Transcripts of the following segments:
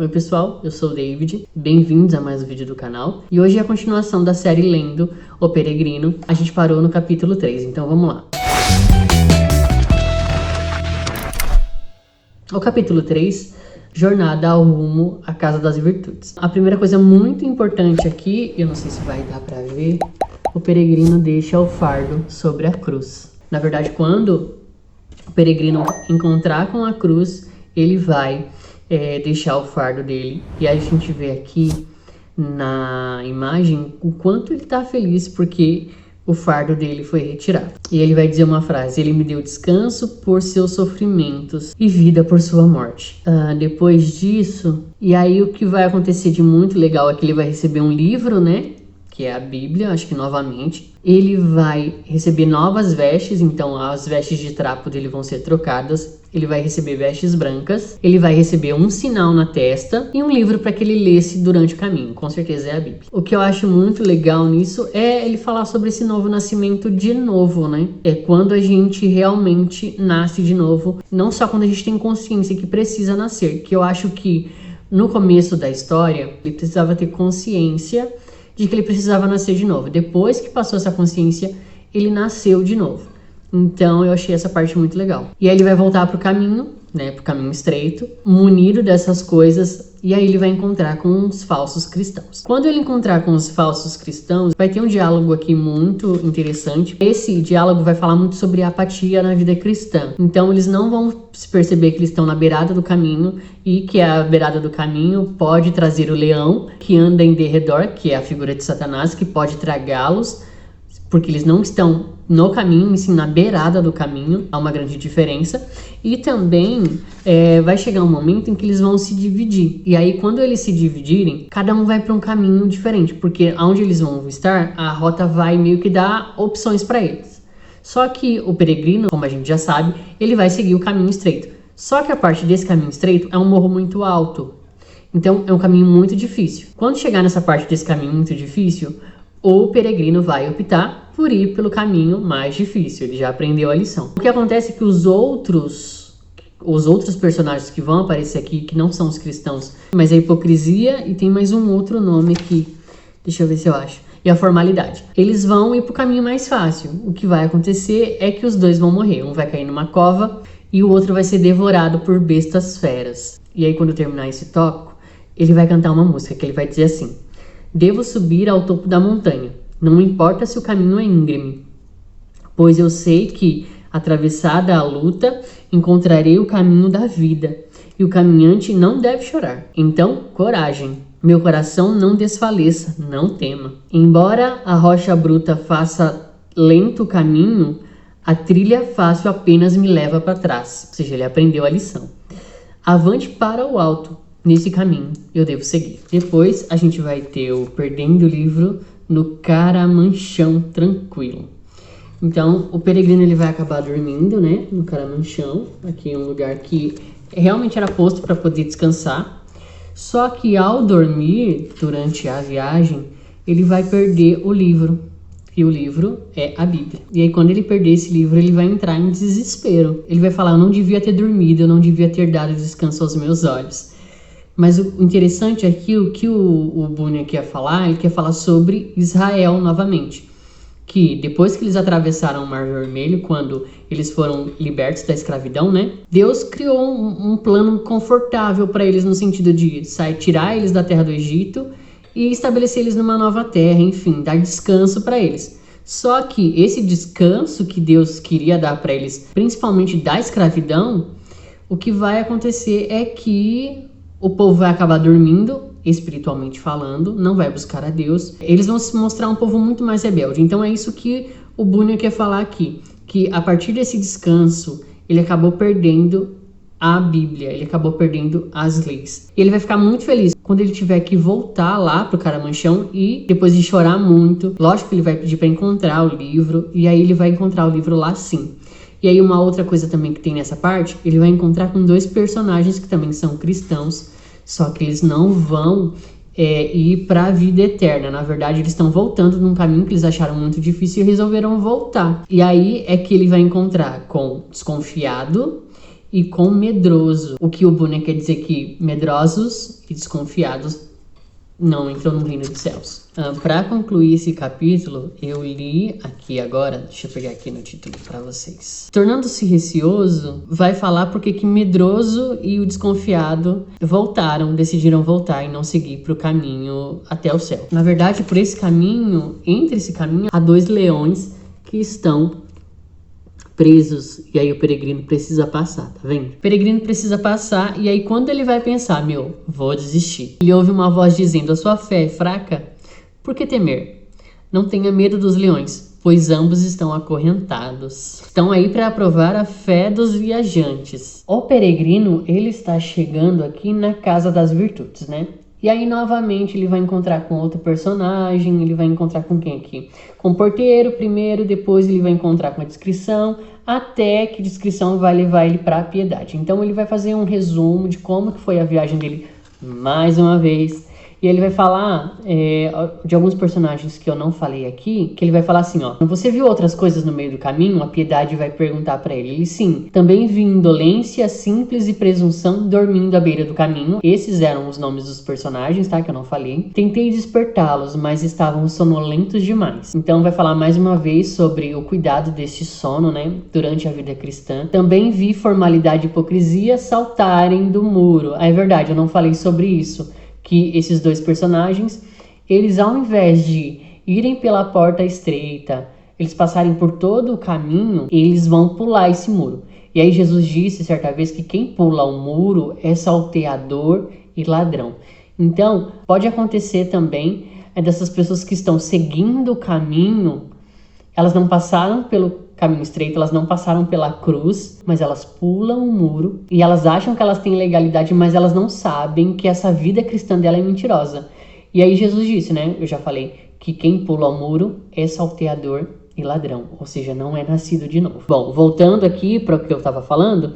Oi pessoal, eu sou o David, bem-vindos a mais um vídeo do canal. E hoje é a continuação da série Lendo o Peregrino. A gente parou no capítulo 3, então vamos lá. O capítulo 3, Jornada ao rumo à Casa das Virtudes. A primeira coisa muito importante aqui, eu não sei se vai dar pra ver, o peregrino deixa o fardo sobre a cruz. Na verdade, quando o peregrino encontrar com a cruz, ele vai deixar o fardo dele. E aí a gente vê aqui na imagem o quanto ele tá feliz porque o fardo dele foi retirado. E ele vai dizer uma frase: ele me deu descanso por seus sofrimentos e vida por sua morte. Depois disso, e aí o que vai acontecer de muito legal é que ele vai receber um livro, né? Que é a Bíblia, acho que novamente. Ele vai receber novas vestes, então as vestes de trapo dele vão ser trocadas. Ele vai receber vestes brancas, ele vai receber um sinal na testa e um livro para que ele lesse durante o caminho, com certeza é a Bíblia. O que eu acho muito legal nisso é ele falar sobre esse novo nascimento de novo, né? É quando a gente realmente nasce de novo, não só quando a gente tem consciência que precisa nascer, que eu acho que no começo da história ele precisava ter consciência de que ele precisava nascer de novo. Depois que passou essa consciência, ele nasceu de novo. Então eu achei essa parte muito legal. E aí ele vai voltar pro caminho, né, pro caminho estreito, munido dessas coisas, e aí ele vai encontrar com os falsos cristãos. Quando ele encontrar com os falsos cristãos, vai ter um diálogo aqui muito interessante. Esse diálogo vai falar muito sobre a apatia na vida cristã. Então eles não vão se perceber que eles estão na beirada do caminho e que a beirada do caminho pode trazer o leão que anda em derredor, que é a figura de Satanás, que pode tragá-los, porque eles não estão no caminho, e sim na beirada do caminho. Há uma grande diferença. E também vai chegar um momento em que eles vão se dividir. E aí, quando eles se dividirem, cada um vai para um caminho diferente, porque aonde eles vão estar, a rota vai meio que dar opções para eles. Só que o peregrino, como a gente já sabe, ele vai seguir o caminho estreito. Só que a parte desse caminho estreito é um morro muito alto. Então, é um caminho muito difícil. Quando chegar nessa parte desse caminho muito difícil, o peregrino vai optar por ir pelo caminho mais difícil. Ele já aprendeu a lição. O que acontece é que os outros personagens que vão aparecer aqui, que não são os cristãos, mas a hipocrisia e tem mais um outro nome aqui. Deixa eu ver se eu acho. E a formalidade. Eles vão ir pro caminho mais fácil. O que vai acontecer é que os dois vão morrer. Um vai cair numa cova e o outro vai ser devorado por bestas feras. E aí, quando terminar esse tópico, ele vai cantar uma música que ele vai dizer assim: devo subir ao topo da montanha, não importa se o caminho é íngreme, pois eu sei que, atravessada a luta, encontrarei o caminho da vida, e o caminhante não deve chorar. Então, coragem, meu coração não desfaleça, não tema. Embora a rocha bruta faça lento o caminho, a trilha fácil apenas me leva para trás. Ou seja, ele aprendeu a lição. Avante para o alto. Nesse caminho eu devo seguir. Depois a gente vai ter o Perdendo o Livro no Caramanchão Tranquilo. Então o peregrino ele vai acabar dormindo, né, no Caramanchão. Aqui é um lugar que realmente era posto para poder descansar. Só que ao dormir durante a viagem ele vai perder o livro. E o livro é a Bíblia. E aí quando ele perder esse livro, ele vai entrar em desespero. Ele vai falar: eu não devia ter dormido, eu não devia ter dado descanso aos meus olhos. Mas o interessante é que o que o Bunyan quer falar, ele quer falar sobre Israel novamente. Que depois que eles atravessaram o Mar Vermelho, quando eles foram libertos da escravidão, né? Deus criou um plano confortável para eles no sentido de tirar eles da terra do Egito e estabelecer eles numa nova terra, enfim, dar descanso para eles. Só que esse descanso que Deus queria dar para eles, principalmente da escravidão, o que vai acontecer é que o povo vai acabar dormindo, espiritualmente falando, não vai buscar a Deus. Eles vão se mostrar um povo muito mais rebelde. Então é isso que o Bunyan quer falar aqui, que a partir desse descanso, ele acabou perdendo a Bíblia, ele acabou perdendo as leis. E ele vai ficar muito feliz quando ele tiver que voltar lá pro Caramanchão e depois de chorar muito, lógico que ele vai pedir para encontrar o livro, e aí ele vai encontrar o livro lá sim. E aí uma outra coisa também que tem nessa parte, ele vai encontrar com dois personagens que também são cristãos, só que eles não vão ir para a vida eterna. Na verdade, eles estão voltando num caminho que eles acharam muito difícil e resolveram voltar. E aí é que ele vai encontrar com Desconfiado e com medroso. O que o Bunyan quer dizer que medrosos e desconfiados não entram no reino dos céus. Para concluir esse capítulo, eu li aqui agora, deixa eu pegar aqui no título para vocês. Tornando-se receoso, vai falar porque que medroso e o desconfiado decidiram voltar e não seguir para o caminho até o céu. Na verdade, por esse caminho, entre esse caminho, há 2 leões que estão presos, e aí o peregrino precisa passar, tá vendo? O peregrino precisa passar, e aí quando ele vai pensar, vou desistir, ele ouve uma voz dizendo, a sua fé é fraca? Por que temer? Não tenha medo dos leões, pois ambos estão acorrentados. Estão aí para provar a fé dos viajantes. O peregrino, ele está chegando aqui na Casa das Virtudes, né? E aí, novamente, ele vai encontrar com outro personagem, ele vai encontrar com quem aqui? Com o porteiro primeiro, depois ele vai encontrar com a descrição, até que a descrição vai levar ele para a piedade. Então, ele vai fazer um resumo de como que foi a viagem dele mais uma vez. E ele vai falar de alguns personagens que eu não falei aqui, que ele vai falar assim, ó. Você viu outras coisas no meio do caminho? A piedade vai perguntar pra ele. Ele, sim. Também vi indolência, simples e presunção dormindo à beira do caminho. Esses eram os nomes dos personagens, tá? Que eu não falei. Tentei despertá-los, mas estavam sonolentos demais. Então vai falar mais uma vez sobre o cuidado deste sono, né? Durante a vida cristã. Também vi formalidade e hipocrisia saltarem do muro. É verdade, eu não falei sobre isso. Que esses 2 personagens, eles ao invés de irem pela porta estreita, eles passarem por todo o caminho, eles vão pular esse muro. E aí Jesus disse certa vez que quem pula o muro é salteador e ladrão. Então, pode acontecer também dessas pessoas que estão seguindo o caminho, elas não passaram pelo caminho estreito, elas não passaram pela cruz, mas elas pulam o muro e elas acham que elas têm legalidade, mas elas não sabem que essa vida cristã dela é mentirosa. E aí Jesus disse, né? Eu já falei que quem pula o muro é salteador e ladrão, ou seja, não é nascido de novo. Bom, voltando aqui para o que eu estava falando,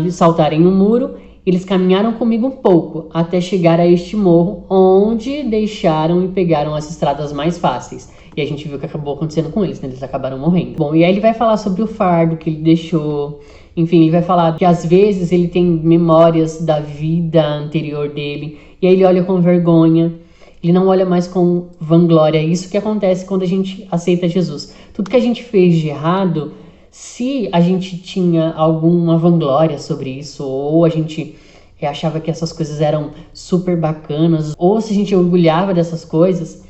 saltarem o muro, eles caminharam comigo um pouco até chegar a este morro, onde deixaram e pegaram as estradas mais fáceis. E a gente viu o que acabou acontecendo com eles, né? Eles acabaram morrendo. Bom, e aí ele vai falar sobre o fardo que ele deixou. Enfim, ele vai falar que às vezes ele tem memórias da vida anterior dele. E aí ele olha com vergonha. Ele não olha mais com vanglória. É isso que acontece quando a gente aceita Jesus. Tudo que a gente fez de errado, se a gente tinha alguma vanglória sobre isso, ou a gente achava que essas coisas eram super bacanas, ou se a gente orgulhava dessas coisas,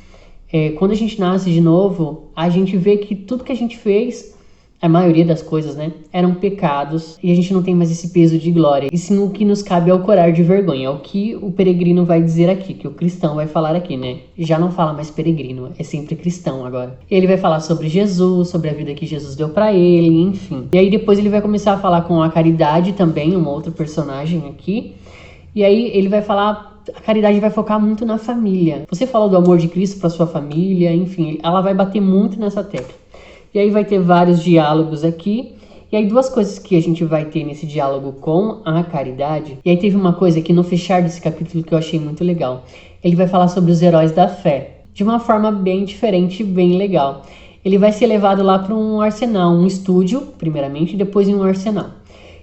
quando a gente nasce de novo, a gente vê que tudo que a gente fez, a maioria das coisas, né, eram pecados, e a gente não tem mais esse peso de glória. E sim, o que nos cabe é o corar de vergonha. É o que o peregrino vai dizer aqui, que o cristão vai falar aqui, né? Já não fala mais peregrino, é sempre cristão agora. Ele vai falar sobre Jesus, sobre a vida que Jesus deu pra ele, enfim. E aí depois ele vai começar a falar com a Caridade também, uma outra personagem aqui. E aí ele vai falar, a Caridade vai focar muito na família. Você falou do amor de Cristo para sua família, enfim, ela vai bater muito nessa tecla. E aí vai ter vários diálogos aqui. E aí 2 coisas que a gente vai ter nesse diálogo com a Caridade. E aí teve uma coisa aqui no fechar desse capítulo que eu achei muito legal. Ele vai falar sobre os heróis da fé, de uma forma bem diferente e bem legal. Ele vai ser levado lá para um arsenal, um estúdio, primeiramente, e depois em um arsenal.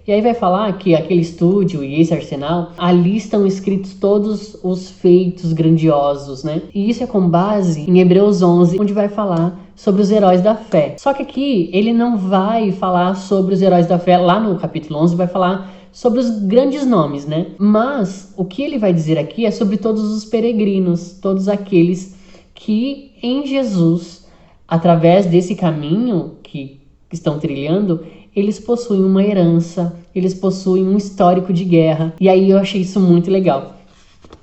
E aí vai falar que aquele estúdio e esse arsenal, ali estão escritos todos os feitos grandiosos, né? E isso é com base em Hebreus 11, onde vai falar sobre os heróis da fé. Só que aqui ele não vai falar sobre os heróis da fé, lá no capítulo 11 vai falar sobre os grandes nomes, né? Mas o que ele vai dizer aqui é sobre todos os peregrinos, todos aqueles que em Jesus, através desse caminho que estão trilhando, eles possuem uma herança, eles possuem um histórico de guerra. E aí eu achei isso muito legal.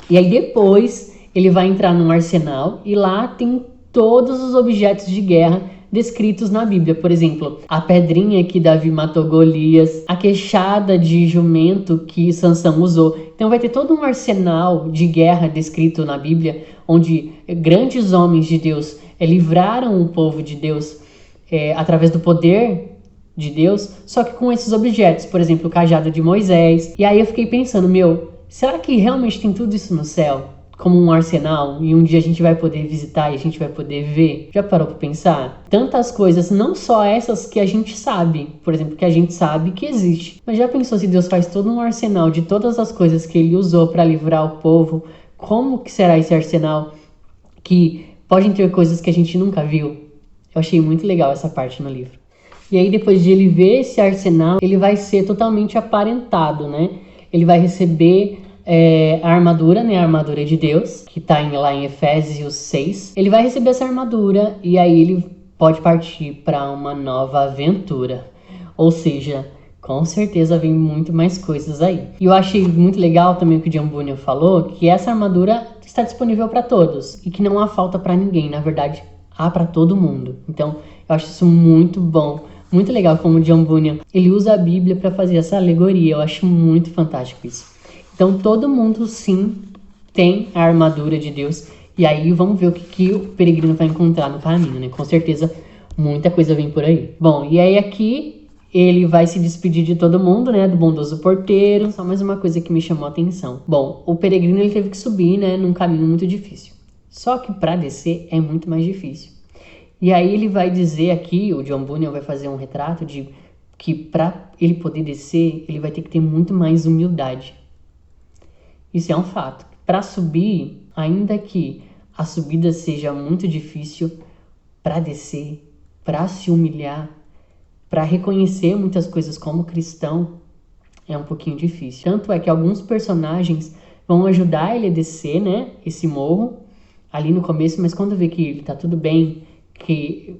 E aí depois ele vai entrar num arsenal e lá tem todos os objetos de guerra descritos na Bíblia. Por exemplo, a pedrinha que Davi matou Golias, a queixada de jumento que Sansão usou. Então vai ter todo um arsenal de guerra descrito na Bíblia, onde grandes homens de Deus livraram o povo de Deus através do poder de Deus, só que com esses objetos, por exemplo, o cajado de Moisés. E aí eu fiquei pensando, será que realmente tem tudo isso no céu? como um arsenal e um dia a gente vai poder visitar e a gente vai poder ver? Já parou para pensar? Tantas coisas, não só essas que a gente sabe, por exemplo, que a gente sabe que existe, mas já pensou se Deus faz todo um arsenal de todas as coisas que ele usou para livrar o povo? Como que será esse arsenal que podem ter coisas que a gente nunca viu? Eu achei muito legal essa parte no livro. E aí depois de ele ver esse arsenal, ele vai ser totalmente aparentado, né? Ele vai receber a armadura, né? A armadura de Deus, que tá lá em Efésios 6. Ele vai receber essa armadura e aí ele pode partir para uma nova aventura. Ou seja, com certeza vem muito mais coisas aí. E eu achei muito legal também o que o John Bunyan falou, que essa armadura está disponível para todos e que não há falta para ninguém. Na verdade, há para todo mundo. Então, eu acho isso muito bom. Muito legal como o John Bunyan, ele usa a Bíblia para fazer essa alegoria. Eu acho muito fantástico isso. Então todo mundo sim tem a armadura de Deus. E aí vamos ver o que o peregrino vai encontrar no caminho, né? Com certeza muita coisa vem por aí. Bom, e aí aqui ele vai se despedir de todo mundo, né? Do bondoso porteiro. Só mais uma coisa que me chamou a atenção. Bom, o peregrino ele teve que subir, né? Num caminho muito difícil. Só que para descer é muito mais difícil. E aí ele vai dizer aqui, o John Bunyan vai fazer um retrato de que para ele poder descer, ele vai ter que ter muito mais humildade. Isso é um fato. Para subir, ainda que a subida seja muito difícil, para descer, para se humilhar, para reconhecer muitas coisas como cristão, é um pouquinho difícil. Tanto é que alguns personagens vão ajudar ele a descer, né, esse morro, ali no começo, mas quando vê que tá tudo bem, que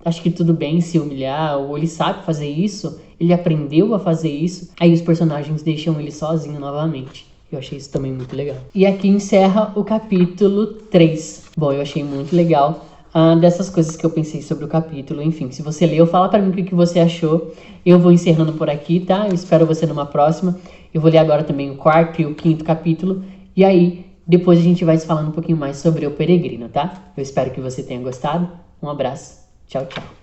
acho que tudo bem se humilhar, ou ele sabe fazer isso, ele aprendeu a fazer isso, aí os personagens deixam ele sozinho novamente. Eu achei isso também muito legal. E aqui encerra o capítulo 3. Bom, eu achei muito legal dessas coisas que eu pensei sobre o capítulo. Enfim, se você leu, fala pra mim o que você achou. Eu vou encerrando por aqui, tá? Eu espero você numa próxima. Eu vou ler agora também o 4º e o 5º capítulo. E aí, depois a gente vai se falando um pouquinho mais sobre o peregrino, tá? Eu espero que você tenha gostado. Um abraço. Tchau, tchau.